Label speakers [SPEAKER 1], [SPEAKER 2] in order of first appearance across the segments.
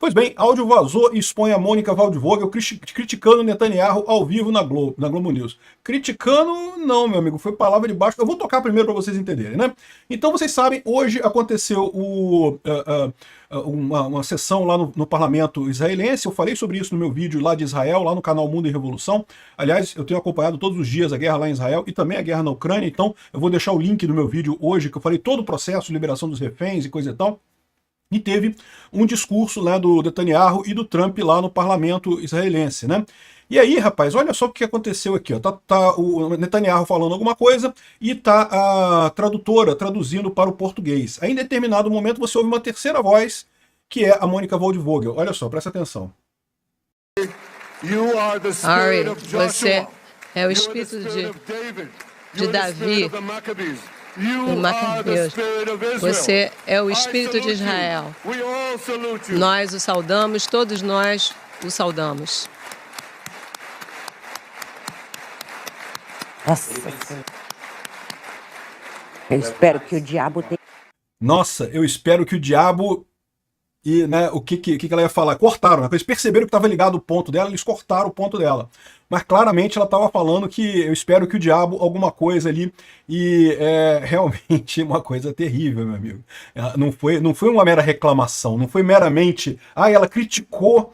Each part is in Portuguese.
[SPEAKER 1] Pois bem, áudio vazou e expõe a Mônica Waldvogel criticando Netanyahu ao vivo na Globo News. Criticando, não, meu amigo, foi palavra de baixo. Eu vou tocar primeiro para vocês entenderem, né? Então, vocês sabem, hoje aconteceu uma sessão lá no parlamento israelense. Eu falei sobre isso no meu vídeo lá de Israel, lá no canal Mundo em Revolução. Aliás, eu tenho acompanhado todos os dias a guerra lá em Israel e também a guerra na Ucrânia, então eu vou deixar o link do meu vídeo hoje, que eu falei todo o processo de liberação dos reféns e coisa e tal. E teve um discurso, né, do Netanyahu e do Trump lá no parlamento israelense, né? E aí, rapaz, olha só o que aconteceu aqui, ó. Tá o Netanyahu falando alguma coisa e tá a tradutora traduzindo para o português. Aí, em determinado momento, você ouve uma terceira voz, que é a Mônica Waldvogel. Olha só, presta atenção.
[SPEAKER 2] Ari, você é o espírito de Davi, do Macabeus. Você é o espírito de Israel. Nós o saudamos, todos nós o saudamos.
[SPEAKER 3] Nossa, eu espero que o diabo tenha...
[SPEAKER 1] Nossa, eu espero que o diabo... E, né, o que ela ia falar? Cortaram, né? Eles perceberam que estava ligado o ponto dela, eles cortaram o ponto dela. Mas claramente ela estava falando que eu espero que o diabo alguma coisa ali, e é realmente uma coisa terrível, meu amigo. Não foi uma mera reclamação, não foi meramente, ela criticou,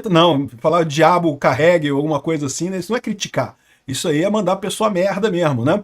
[SPEAKER 1] não, falar diabo carregue ou alguma coisa assim, né? Isso não é criticar, isso aí é mandar a pessoa merda mesmo, né?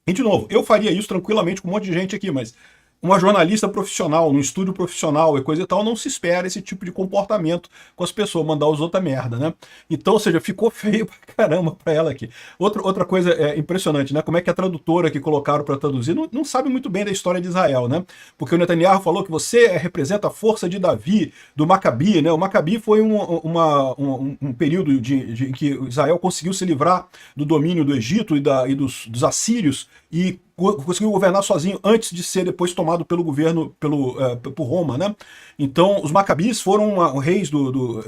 [SPEAKER 1] E de novo, eu faria isso tranquilamente com um monte de gente aqui, mas uma jornalista profissional, num estúdio profissional e coisa e tal, não se espera esse tipo de comportamento com as pessoas, mandar os outra merda, né? Então, ou seja, ficou feio pra caramba pra ela aqui. Outra coisa impressionante, né? Como é que a tradutora que colocaram para traduzir não sabe muito bem da história de Israel, né? Porque o Netanyahu falou que você representa a força de Davi, do Macabi, né? O Macabi foi um período em que Israel conseguiu se livrar do domínio do Egito e dos assírios e conseguiu governar sozinho antes de ser depois tomado pelo governo, por Roma, né? Então, os Macabis foram reis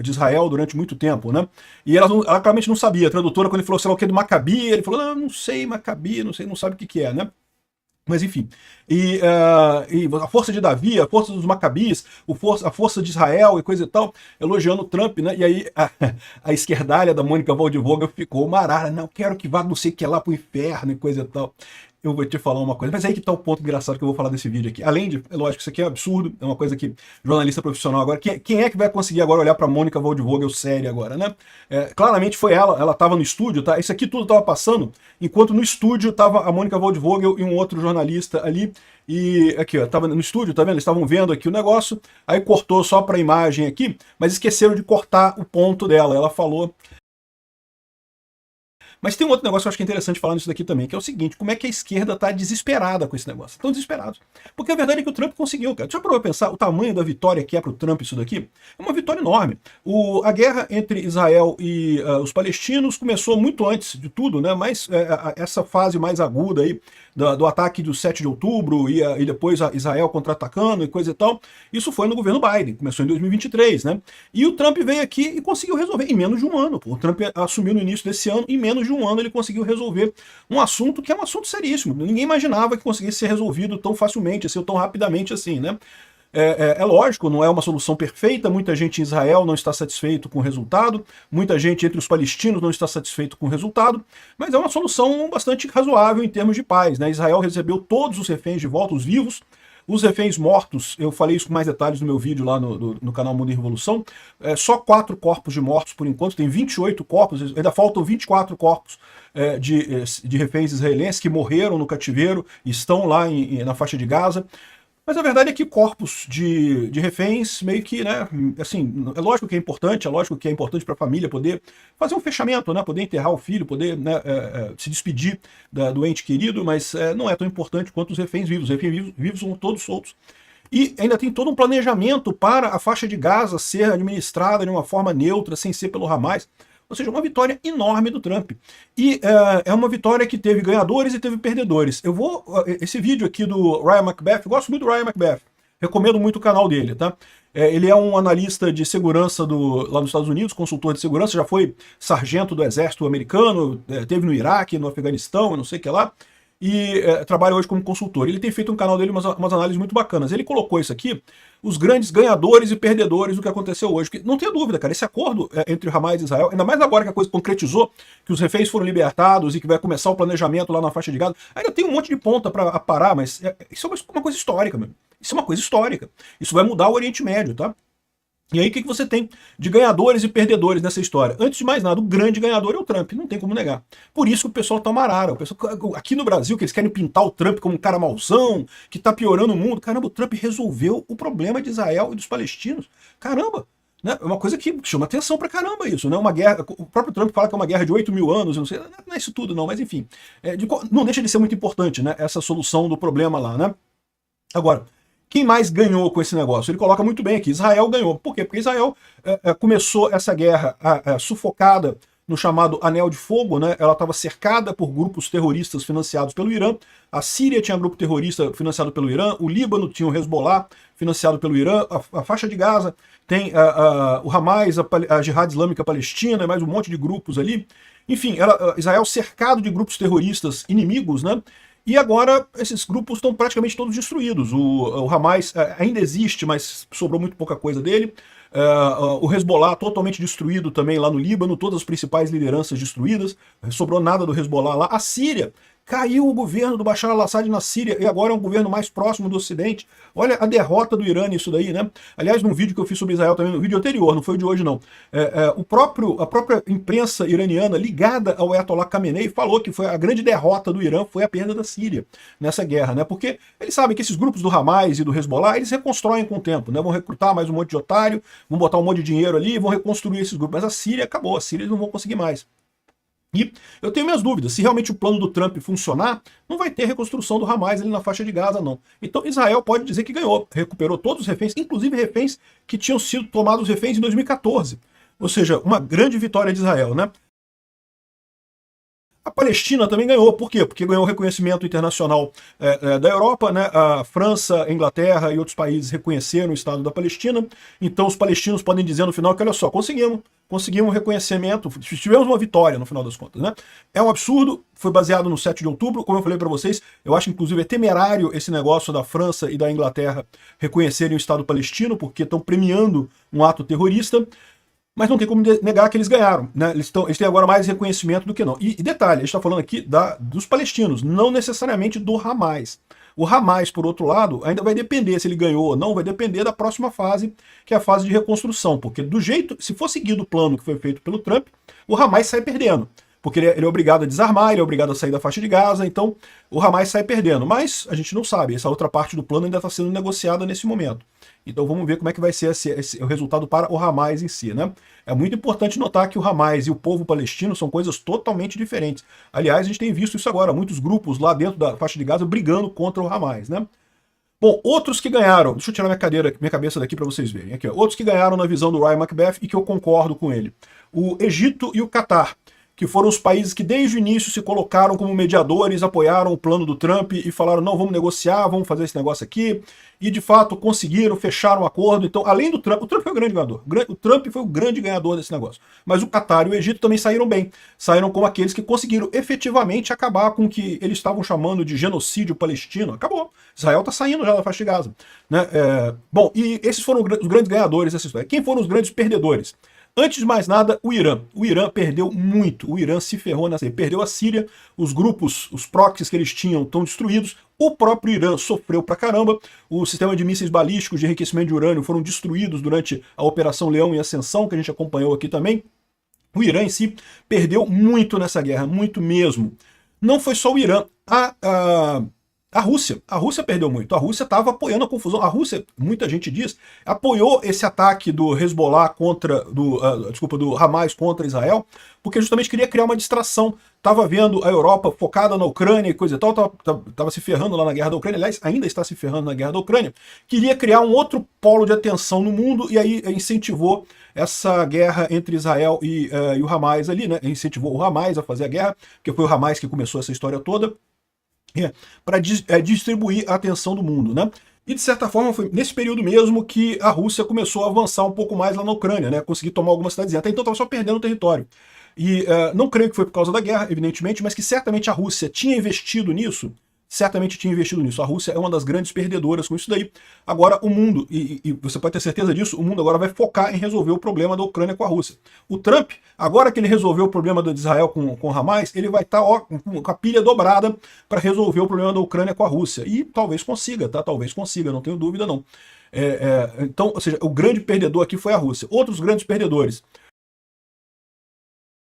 [SPEAKER 1] de Israel durante muito tempo, né? E ela claramente não sabia. A tradutora, quando ele falou, sei lá o que, do Macabi, ele falou, não sei, Macabi, não sabe o que é, né? Mas enfim, e a força de Davi, a força dos Macabis, a força de Israel e coisa e tal, elogiando o Trump, né? E aí a esquerdalha da Mônica Waldvogel ficou marada, não, quero que vá não sei o que lá pro inferno e coisa e tal. Eu vou te falar uma coisa, mas aí que tá o ponto engraçado que eu vou falar desse vídeo aqui. Além de, é lógico, isso aqui é absurdo, é uma coisa que jornalista profissional agora, quem é que vai conseguir agora olhar pra Mônica Waldvogel séria agora, né? Claramente foi ela tava no estúdio, tá? Isso aqui tudo tava passando, enquanto no estúdio tava a Mônica Waldvogel e um outro jornalista ali, e aqui, ó, tava no estúdio, tá vendo? Eles estavam vendo aqui o negócio, aí cortou só pra imagem aqui, mas esqueceram de cortar o ponto dela, ela falou... Mas tem um outro negócio que eu acho que é interessante falar nisso daqui também, que é o seguinte, como é que a esquerda tá desesperada com esse negócio? Estão desesperados. Porque a verdade é que o Trump conseguiu, cara. Já parou pra pensar o tamanho da vitória que é pro Trump isso daqui? É uma vitória enorme. A guerra entre Israel e os palestinos começou muito antes de tudo, né? Mas essa fase mais aguda aí do ataque do 7 de outubro e depois a Israel contra-atacando e coisa e tal, isso foi no governo Biden, começou em 2023, né? E o Trump veio aqui e conseguiu resolver em menos de um ano. Pô. O Trump assumiu no início desse ano, em menos de um ano ele conseguiu resolver um assunto que é um assunto seríssimo. Ninguém imaginava que conseguisse ser resolvido tão facilmente, assim, tão rapidamente assim, né? É lógico, não é uma solução perfeita, muita gente em Israel não está satisfeito com o resultado, muita gente entre os palestinos não está satisfeito com o resultado, mas é uma solução bastante razoável em termos de paz, né? Israel recebeu todos os reféns de volta, os vivos. Os reféns mortos, eu falei isso com mais detalhes no meu vídeo lá no canal Mundo em Revolução, só 4 corpos de mortos por enquanto, tem 28 corpos, ainda faltam 24 corpos de reféns israelenses que morreram no cativeiro e estão lá na faixa de Gaza. Mas a verdade é que corpos de reféns meio que, né, assim, é lógico que é importante para a família poder fazer um fechamento, né, poder enterrar o filho, poder, né, se despedir do ente querido, mas não é tão importante quanto os reféns vivos. Os reféns vivos são todos soltos. E ainda tem todo um planejamento para a faixa de Gaza ser administrada de uma forma neutra, sem ser pelo Hamas. Ou seja, uma vitória enorme do Trump. E é uma vitória que teve ganhadores e teve perdedores. Esse vídeo aqui do Ryan McBeth, eu gosto muito do Ryan McBeth, recomendo muito o canal dele, tá? Ele é um analista de segurança lá nos Estados Unidos, consultor de segurança, já foi sargento do exército americano, teve no Iraque, no Afeganistão, não sei o que lá. e trabalha hoje como consultor. Ele tem feito um canal dele umas análises muito bacanas. Ele colocou isso aqui, os grandes ganhadores e perdedores do que aconteceu hoje. Porque não tenha dúvida, cara, esse acordo entre Hamas e Israel, ainda mais agora que a coisa concretizou, que os reféns foram libertados e que vai começar o planejamento lá na faixa de Gaza, ainda tem um monte de ponta para parar, mas isso é uma coisa histórica, meu. Isso é uma coisa histórica. Isso vai mudar o Oriente Médio, tá? E aí o que você tem de ganhadores e perdedores nessa história? Antes de mais nada, o grande ganhador é o Trump, não tem como negar. Por isso que o pessoal tá marara. O pessoal, aqui no Brasil, que eles querem pintar o Trump como um cara mauzão, que tá piorando o mundo. Caramba, o Trump resolveu o problema de Israel e dos palestinos. Caramba! Né? É uma coisa que chama atenção pra caramba isso, né? Uma guerra, o próprio Trump fala que é uma guerra de 8 mil anos, eu não sei, não é isso tudo não, mas enfim. Não deixa de ser muito importante, né? Essa solução do problema lá, né? Agora, quem mais ganhou com esse negócio? Ele coloca muito bem aqui, Israel ganhou. Por quê? Porque Israel começou essa guerra sufocada no chamado Anel de Fogo, né? Ela estava cercada por grupos terroristas financiados pelo Irã, a Síria tinha grupo terrorista financiado pelo Irã, o Líbano tinha o Hezbollah financiado pelo Irã, a faixa de Gaza tem o Hamas, a Jihad Islâmica Palestina, mais um monte de grupos ali. Enfim, Israel cercado de grupos terroristas inimigos, né? E agora esses grupos estão praticamente todos destruídos. O Hamas ainda existe, mas sobrou muito pouca coisa dele. O Hezbollah totalmente destruído também lá no Líbano, todas as principais lideranças destruídas. Não sobrou nada do Hezbollah lá. A Síria, caiu o governo do Bashar al-Assad na Síria e agora é um governo mais próximo do Ocidente. Olha a derrota do Irã nisso daí, né? Aliás, num vídeo que eu fiz sobre Israel também, no vídeo anterior, não foi o de hoje não, a própria imprensa iraniana ligada ao Ayatollah Khamenei falou que foi a grande derrota do Irã foi a perda da Síria nessa guerra, né? Porque eles sabem que esses grupos do Hamas e do Hezbollah, eles reconstroem com o tempo, né? Vão recrutar mais um monte de otário, vão botar um monte de dinheiro ali e vão reconstruir esses grupos. Mas a Síria acabou, a Síria eles não vão conseguir mais. E eu tenho minhas dúvidas, se realmente o plano do Trump funcionar, não vai ter reconstrução do Hamas ali na faixa de Gaza, não. Então Israel pode dizer que ganhou, recuperou todos os reféns, inclusive reféns que tinham sido tomados reféns em 2014. Ou seja, uma grande vitória de Israel, né? A Palestina também ganhou, por quê? Porque ganhou reconhecimento internacional da Europa, né? A França, a Inglaterra e outros países reconheceram o Estado da Palestina, então os palestinos podem dizer no final que, olha só, conseguimos um reconhecimento, tivemos uma vitória no final das contas, né? É um absurdo, foi baseado no 7 de outubro, como eu falei para vocês, eu acho inclusive temerário esse negócio da França e da Inglaterra reconhecerem o Estado palestino, porque estão premiando um ato terrorista, mas não tem como negar que eles ganharam, né? Eles têm agora mais reconhecimento do que não. E detalhe, a gente está falando aqui dos palestinos, não necessariamente do Hamas. O Hamas, por outro lado, ainda vai depender se ele ganhou ou não, vai depender da próxima fase, que é a fase de reconstrução, porque do jeito, se for seguido o plano que foi feito pelo Trump, o Hamas sai perdendo, porque ele é obrigado a desarmar, ele é obrigado a sair da faixa de Gaza, então o Hamas sai perdendo, mas a gente não sabe, essa outra parte do plano ainda está sendo negociada nesse momento. Então vamos ver como é que vai ser o resultado para o Hamas em si, né? É muito importante notar que o Hamas e o povo palestino são coisas totalmente diferentes. Aliás, a gente tem visto isso agora, muitos grupos lá dentro da faixa de Gaza brigando contra o Hamas, né? Bom, outros que ganharam, deixa eu tirar minha cabeça daqui para vocês verem, aqui, ó, outros que ganharam na visão do Ryan Macbeth e que eu concordo com ele. O Egito e o Catar, que foram os países que desde o início se colocaram como mediadores, apoiaram o plano do Trump e falaram, não, vamos negociar, vamos fazer esse negócio aqui, e de fato conseguiram, fecharam um acordo. Então, além do Trump, o Trump foi o grande ganhador, o Trump foi o grande ganhador desse negócio, mas o Catar e o Egito também saíram bem, saíram como aqueles que conseguiram efetivamente acabar com o que eles estavam chamando de genocídio palestino. Acabou, Israel está saindo já da faixa de Gaza, né? Bom, e esses foram os grandes ganhadores dessa história. Quem foram os grandes perdedores? Antes de mais nada, o Irã. O Irã perdeu muito, o Irã se ferrou nessa aí, perdeu a Síria, os grupos, os proxies que eles tinham estão destruídos, o próprio Irã sofreu pra caramba, o sistema de mísseis balísticos de enriquecimento de urânio foram destruídos durante a Operação Leão e Ascensão, que a gente acompanhou aqui também. O Irã em si perdeu muito nessa guerra, muito mesmo. Não foi só o Irã, a Rússia perdeu muito, a Rússia estava apoiando a confusão, a Rússia, muita gente diz, apoiou esse ataque do Hezbollah do Hamas contra Israel, porque justamente queria criar uma distração, estava vendo a Europa focada na Ucrânia e coisa e tal, estava se ferrando lá na guerra da Ucrânia, aliás, ainda está se ferrando na guerra da Ucrânia, queria criar um outro polo de atenção no mundo e aí incentivou essa guerra entre Israel e o Hamas ali, né, incentivou o Hamas a fazer a guerra, porque foi o Hamas que começou essa história toda, para distribuir a atenção do mundo, né? E de certa forma foi nesse período mesmo que a Rússia começou a avançar um pouco mais lá na Ucrânia, né? Conseguir tomar algumas cidades. Até então estava só perdendo território. E não creio que foi por causa da guerra, evidentemente, mas que certamente a Rússia tinha investido nisso. Certamente tinha investido nisso. A Rússia é uma das grandes perdedoras com isso daí. Agora, o mundo, e você pode ter certeza disso, o mundo agora vai focar em resolver o problema da Ucrânia com a Rússia. O Trump, agora que ele resolveu o problema de Israel com o Hamas, ele vai estar com a pilha dobrada para resolver o problema da Ucrânia com a Rússia. E talvez consiga, tá? Talvez consiga, não tenho dúvida não. Então, ou seja, o grande perdedor aqui foi a Rússia. Outros grandes perdedores.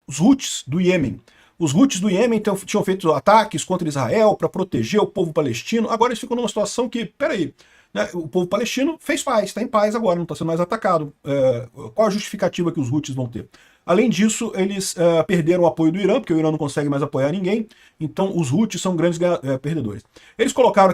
[SPEAKER 1] Os Houthis do Iêmen. Os Houthis do Iêmen tinham feito ataques contra Israel para proteger o povo palestino. Agora eles ficam numa situação que, peraí, né, o povo palestino fez paz, está em paz agora, não está sendo mais atacado. Qual a justificativa que os Houthis vão ter? Além disso, eles perderam o apoio do Irã, porque o Irã não consegue mais apoiar ninguém. Então os Houthis são grandes perdedores. Ele colocou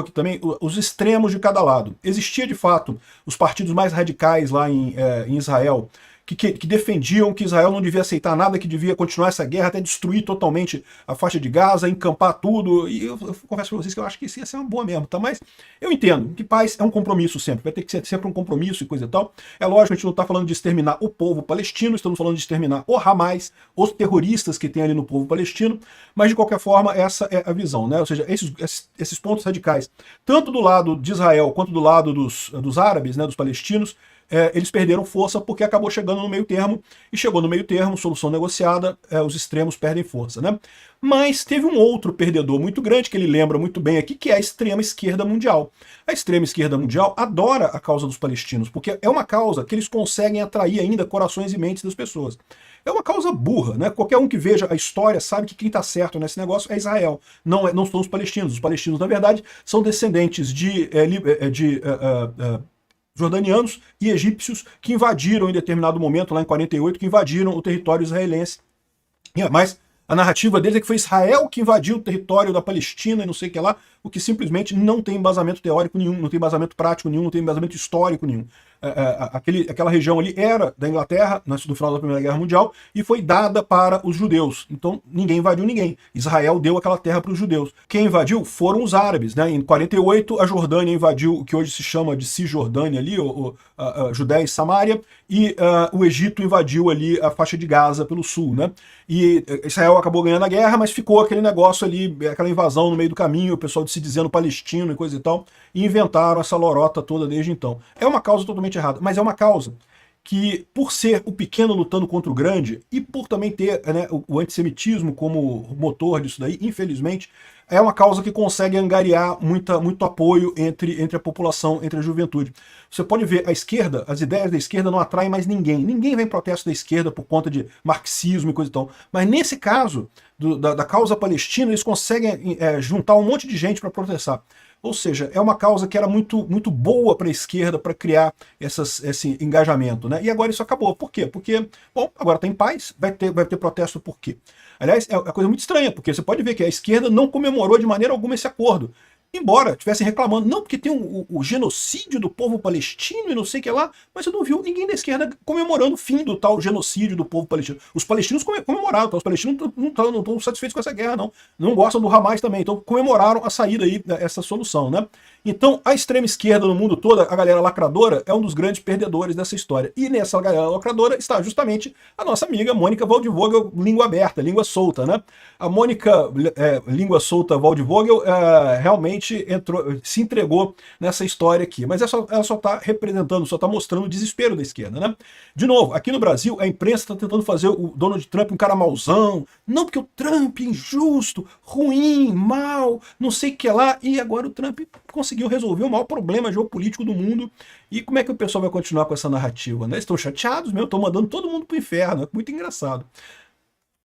[SPEAKER 1] aqui também os extremos de cada lado. Existia de fato os partidos mais radicais lá em Israel, que defendiam que Israel não devia aceitar nada, que devia continuar essa guerra até destruir totalmente a faixa de Gaza, encampar tudo. E eu confesso para vocês que eu acho que isso ia ser uma boa mesmo, tá? Mas eu entendo que paz é um compromisso sempre, vai ter que ser sempre um compromisso e coisa e tal. É lógico, a gente não está falando de exterminar o povo palestino, estamos falando de exterminar o Hamas, os terroristas que tem ali no povo palestino, mas de qualquer forma essa é a visão, né? Ou seja, esses pontos radicais, tanto do lado de Israel quanto do lado dos árabes, né, dos palestinos, eles perderam força porque acabou chegando no meio termo, e chegou no meio termo, solução negociada, os extremos perdem força, né? Mas teve um outro perdedor muito grande, que ele lembra muito bem aqui, que é a extrema esquerda mundial. A extrema esquerda mundial adora a causa dos palestinos, porque é uma causa que eles conseguem atrair ainda corações e mentes das pessoas. É uma causa burra, né? Qualquer um que veja a história sabe que quem está certo nesse negócio é Israel, não são os palestinos. Os palestinos, na verdade, são descendentes de jordanianos e egípcios que invadiram em determinado momento, lá em 48, que invadiram o território israelense. Mas a narrativa deles é que foi Israel que invadiu o território da Palestina e não sei o que lá, o que simplesmente não tem embasamento teórico nenhum, não tem embasamento prático nenhum, não tem embasamento histórico nenhum. Aquela região ali era da Inglaterra, no final da Primeira Guerra Mundial, e foi dada para os judeus. Então ninguém invadiu ninguém. Israel deu aquela terra para os judeus. Quem invadiu foram os árabes, né? Em 48, a Jordânia invadiu o que hoje se chama de Cisjordânia ali, a Judéia e Samária, e o Egito invadiu ali a faixa de Gaza pelo sul, né? E Israel acabou ganhando a guerra, mas ficou aquele negócio ali, aquela invasão no meio do caminho, o pessoal se dizendo palestino e coisa e tal, e inventaram essa lorota toda desde então. É uma causa totalmente errada, mas é uma causa que, por ser o pequeno lutando contra o grande, e por também ter, né, o antissemitismo como motor disso daí, infelizmente, é uma causa que consegue angariar muito apoio entre a população, entre a juventude. Você pode ver, a esquerda, as ideias da esquerda não atraem mais ninguém. Ninguém vem em protesto da esquerda por conta de marxismo e coisa e tal. Mas nesse caso, da causa palestina, eles conseguem juntar um monte de gente para protestar. Ou seja, é uma causa que era muito coboa para a esquerda para criar esse engajamento, né? E agora isso acabou. Por quê? Porque, bom, agora está em paz, vai ter protesto por quê? Aliás, é uma coisa muito estranha, porque você pode ver que a esquerda não comemorou de maneira alguma esse acordo. Embora estivessem reclamando, não, porque tem o genocídio do povo palestino e não sei o que lá, mas eu não vi ninguém da esquerda comemorando o fim do tal genocídio do povo palestino. Os palestinos comemoraram, tá? Os palestinos não estão satisfeitos com essa guerra, não. Não gostam do Hamas também, então comemoraram a saída aí, essa solução, né? Então, a extrema esquerda no mundo todo, a galera lacradora, é um dos grandes perdedores dessa história. E nessa galera lacradora está justamente a nossa amiga Mônica Waldvogel, língua aberta, língua solta, né? A Mônica, língua solta Waldvogel, realmente se entregou nessa história aqui. Mas ela só está representando, só está mostrando o desespero da esquerda, né? De novo, aqui no Brasil, a imprensa está tentando fazer o Donald Trump um cara mauzão. Não, porque o Trump é injusto, ruim, mal, não sei o que lá. E agora o Trump conseguiu resolver o maior problema geopolítico do mundo. E como é que o pessoal vai continuar com essa narrativa, né? Estão chateados mesmo, estão mandando todo mundo pro inferno. É muito engraçado.